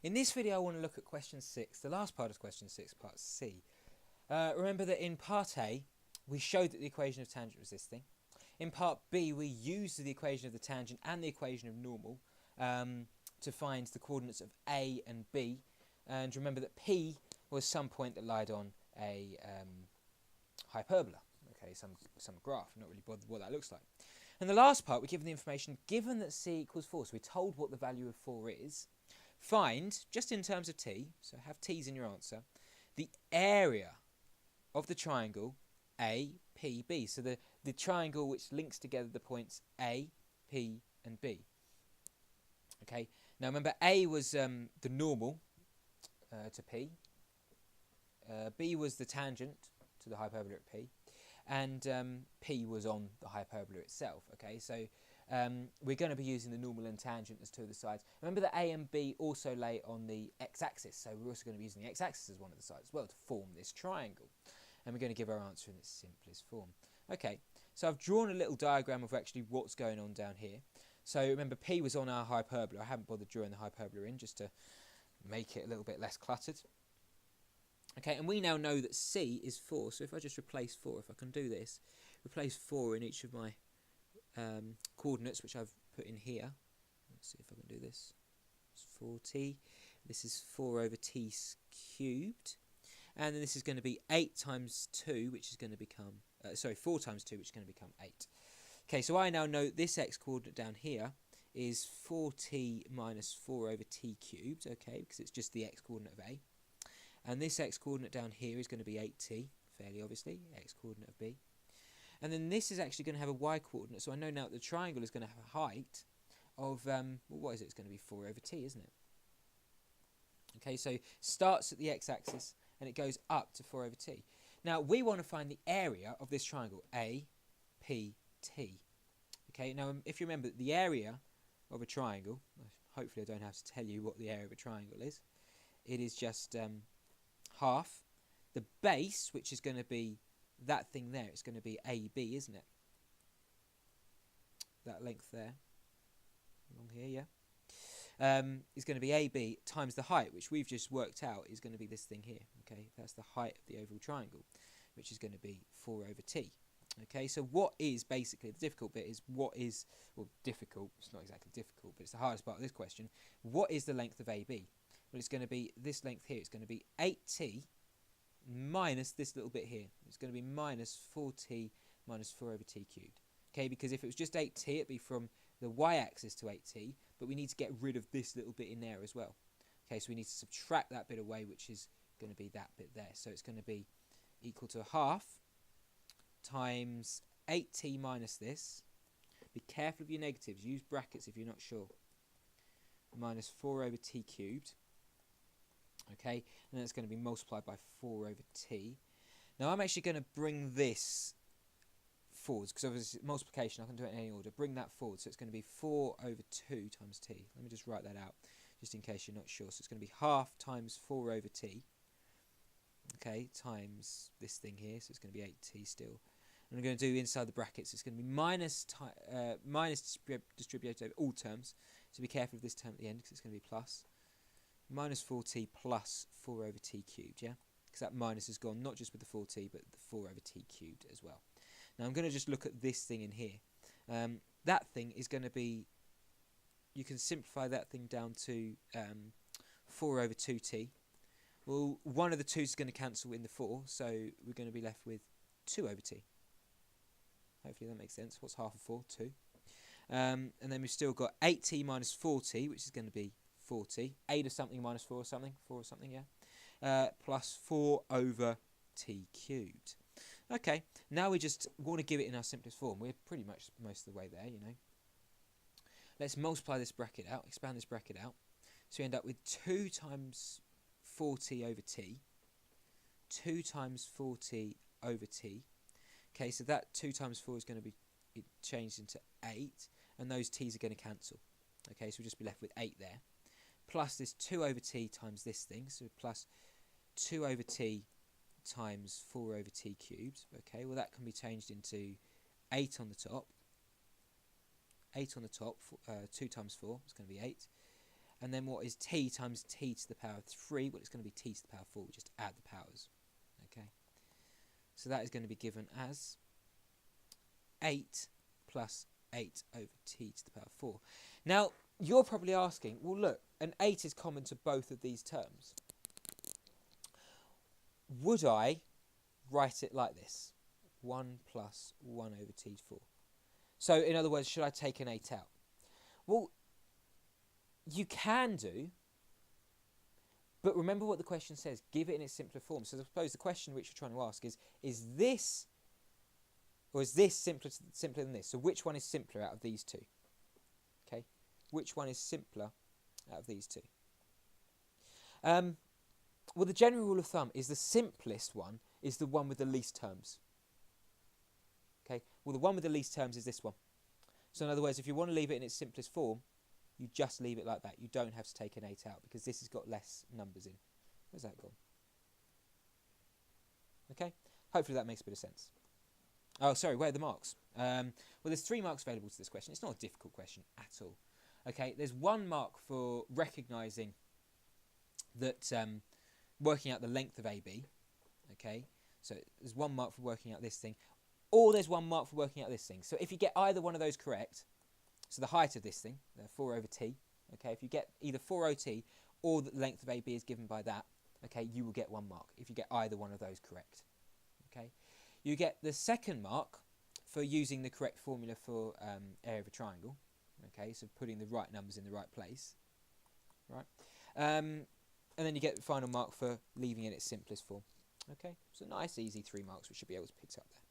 In this video I want to look at question 6, the last part of question 6, part C. Remember that in part A we showed that the equation of tangent was this thing. In part B we used the equation of the tangent and the equation of normal to find the coordinates of A and B, and remember that P was some point that lied on a hyperbola, okay, some graph. I'm not really bothered what that looks like. In the last part we're given the information, given that C equals 4, so we're told what the value of 4 is. Find, just in terms of T, so have T's in your answer, the area of the triangle APB. So the triangle which links together the points A, P and B. Okay, now remember A was the normal to P, B was the tangent to the hyperbola at P, and P was on the hyperbola itself. Okay, so we're going to be using the normal and tangent as two of the sides. Remember that A and B also lay on the x-axis, so we're also going to be using the x-axis as one of the sides as well to form this triangle. And we're going to give our answer in its simplest form. Okay, so I've drawn a little diagram of actually what's going on down here. So remember P was on our hyperbola. I haven't bothered drawing the hyperbola in just to make it a little bit less cluttered. Okay, and we now know that C is 4, so if I just replace 4, if I can do this, replace 4 in each of my coordinates, which I've put in here. Let's see if I can do this. It's 4t. This is 4 over t cubed. And then this is going to be 8 times 2, which is going to become, 4 times 2, which is going to become 8. Okay, so I now know this x coordinate down here is 4t minus 4 over t cubed, okay, because it's just the x coordinate of A. And this x coordinate down here is going to be 8t, fairly obviously, x coordinate of B. And then this is actually going to have a y coordinate, so I know now that the triangle is going to have a height of, well, what is it? It's going to be 4 over t, isn't it? Okay, so starts at the x-axis and it goes up to 4 over t. Now, we want to find the area of this triangle, APT. Okay, now if you remember, the area of a triangle, hopefully I don't have to tell you what the area of a triangle is, it is just half the base, which is going to be that thing there. It's going to be AB, isn't it? That length there, along here, yeah, is going to be AB times the height, which we've just worked out is going to be this thing here. Okay, that's the height of the oval triangle, which is going to be 4 over t. Okay, so what is basically the difficult bit is what is, well, difficult, it's not exactly difficult, but it's the hardest part of this question. What is the length of AB? Well, it's going to be this length here. It's going to be 8t minus this little bit here. It's going to be minus 4t minus 4 over t cubed. Okay, because if it was just 8t, it'd be from the y-axis to 8t, but we need to get rid of this little bit in there as well. Okay, so we need to subtract that bit away, which is going to be that bit there. So it's going to be equal to half times 8t minus this. Be careful of your negatives. Use brackets if you're not sure. Minus 4 over t cubed. Okay, and then it's going to be multiplied by 4 over t. Now I'm actually going to bring this forwards, because obviously multiplication, I can do it in any order. Bring that forward, so it's going to be 4 over 2 times t. Let me just write that out, just in case you're not sure. So it's going to be half times 4 over t, okay, times this thing here, so it's going to be 8t still. And I'm going to do inside the brackets, it's going to be minus distributed over all terms, so be careful of this term at the end, because it's going to be plus. Minus 4t plus 4 over t cubed, yeah? Because that minus is gone, not just with the 4t, but the 4 over t cubed as well. Now I'm going to just look at this thing in here. That thing is going to be, you can simplify that thing down to 4 over 2t. Well, one of the 2's is going to cancel in the 4, so we're going to be left with 2 over t. Hopefully that makes sense. What's half of 4? 2. And then we've still got 8t minus 4t, which is going to be 4t. 8 of something minus 4 of something. 4 of something, yeah. Plus 4 over t cubed. Okay, now we just want to give it in our simplest form. We're pretty much most of the way there, you know. Let's multiply this bracket out, expand this bracket out. So we end up with 2 times 4t over t. 2 times 4t over t. Okay, so that 2 times 4 is going to be changed into 8, and those t's are going to cancel. Okay, so we'll just be left with 8 there. Plus this 2 over t times this thing, so plus 2 over t times 4 over t cubed. Okay, well that can be changed into 8 on the top. 8 on the top, 2 times 4 is going to be 8. And then what is t times t to the power of 3? Well, it's going to be t to the power of 4. We just add the powers. Okay. So that is going to be given as 8 plus 8 over t to the power of 4. Now, you're probably asking, well, look, an 8 is common to both of these terms. Would I write it like this? 1 plus 1 over t to 4. So, in other words, should I take an 8 out? Well, you can do, but remember what the question says. Give it in its simpler form. So I suppose the question which you're trying to ask is this, or is this simpler than this? So which one is simpler out of these two? Okay, which one is simpler out of these two? Well, the general rule of thumb is the simplest one is the one with the least terms. Okay, well, the one with the least terms is this one. So in other words, if you want to leave it in its simplest form, you just leave it like that. You don't have to take an 8 out because this has got less numbers in. Where's that gone? Okay, hopefully that makes a bit of sense. Oh, sorry, where are the marks? Well, there's 3 marks available to this question. It's not a difficult question at all. Okay, there's 1 mark for recognising that working out the length of AB. Okay, so there's 1 mark for working out this thing, or there's 1 mark for working out this thing. So if you get either one of those correct, so the height of this thing, 4 over t, okay, if you get either 4 OT or the length of AB is given by that, okay, you will get 1 mark if you get either one of those correct. Okay, you get the second mark for using the correct formula for area of a triangle. Okay, so putting the right numbers in the right place, right? And then you get the final mark for leaving it in its simplest form. Okay, so nice, easy 3 marks, we should be able to pick up there.